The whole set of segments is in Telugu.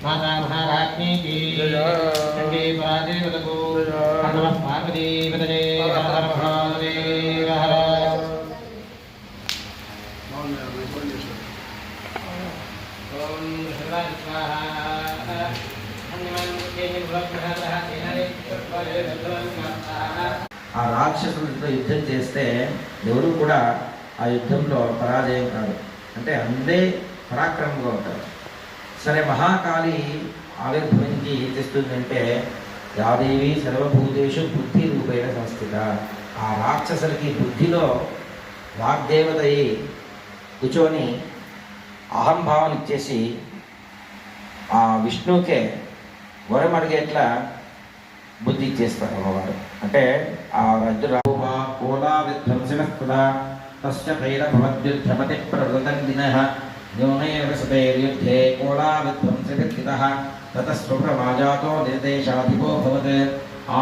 माता महाराज्ञी की चंडी परादेवतको नमः पार्वती पतये हर महादेव हर ओम शिवाय स्वाहा ఆ రాక్షసులతో యుద్ధం చేస్తే ఎవరు కూడా ఆ యుద్ధంలో పరాజయం కాదు, అంటే అందే పరాక్రమంగా ఉంటారు. సరే, మహాకాళి ఆవిర్భవించి ఏం చేస్తుందంటే యాదేవి సర్వభూతేషు బుద్ధి రూపేణ సంస్థిత. ఆ రాక్షసులకి బుద్ధిలో వాగ్దేవత కూర్చొని అహంభావం ఇచ్చేసి ఆ విష్ణువుకే వరం అడిగేట్లా బుద్ధి ఇచ్చేస్తారు అమ్మవారు. అంటే ఆ కోలా విధ్వంసిన తస్య తైరభవద్యుద్ధమతి ప్రవృతందినః న్యూనైర్వసతైర్యుద్ధే కోలా విధ్వంసితః తతస్వప్రమాజాతో నిర్దేశాధిపో భవత్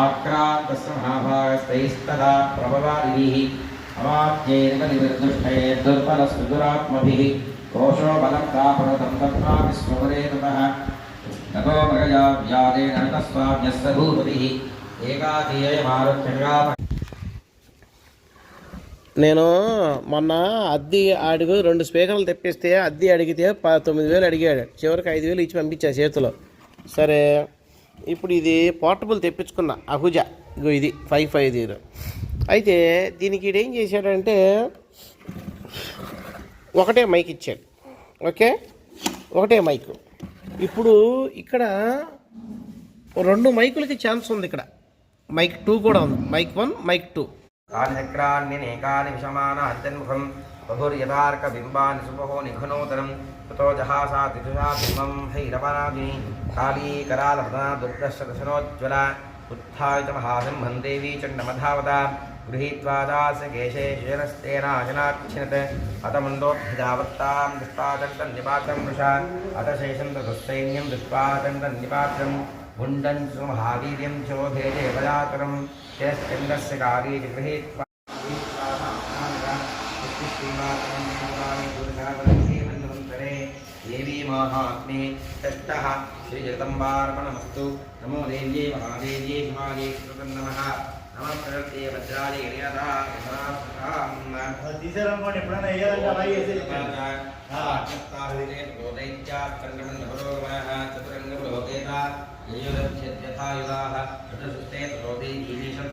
ఆక్రాంతస్య మహాభాగస్తైస్తదా ప్రభవాదిభిః అమాత్యైర్మనిర్దుష్టైర్దుర్బలస్తు దురాత్మభిః కోశో బలం ప్రాపణతం తత్వా విశ్వమరే తతః తతో మగజా వ్యాదేన తస్వామ్యస్య భూపతిః ఏకాధీయమారుత్యగా. నేను మొన్న అద్దె అడుగు 2 స్పీకర్లు తెప్పిస్తే అద్దె అడిగితే 9,000 అడిగాడు. చివరికి 5,000 ఇచ్చి పంపించా చేతిలో. సరే, ఇప్పుడు ఇది పోర్టబుల్ తెప్పించుకున్నా అహుజా. ఇగో ఇది 550. అయితే దీనికి ఏం చేశాడంటే ఒకటే మైక్ ఇచ్చాడు. ఓకే, ఒకటే మైక్. ఇప్పుడు ఇక్కడ 2 మైకులకి ఛాన్స్ ఉంది. ఇక్కడ మైక్ 2 కూడా ఉంది. Mic 1, mic 2. కాన్యక్రాన్యనేకాని విషమాన అత్యన్ముఖం బహుర్యదార్క బింబాని సుపహో నిఘనోదరం తతో జహాసా తిజుషా బింబం భైరవనాదిని కాళీకరాలభనా దుర్దశదశనోజ్వల ఉత్థాయిత మహాసింహం దేవీ చండమధావత గృహీత్వా దాస్య కేశే శేనస్తేనాశనాక్షిణత్ అత మండోభిధావత్తాం దుష్పాదంతం నిపాత్రం వృషా అత శేషం తదుసైన్యం దుష్పాదంతం నిపాత్రం గుండం సుమహావీర్యం శోభేజే పదాతరం శేస్కందస్య కాళీ గృహీత్వా దేవీ మహాత్మే షష్టః శ్రీజగదంబార్పణమస్తు. నమో దేవ్యై మహాదేవ్యై హిమాలయ నమః. నమః ప్రకృతే వజ్రాయ గణయతా తీసారనుకోండి, ఎప్పుడైనా వేయాలంటే అలా వేసి చతురంగ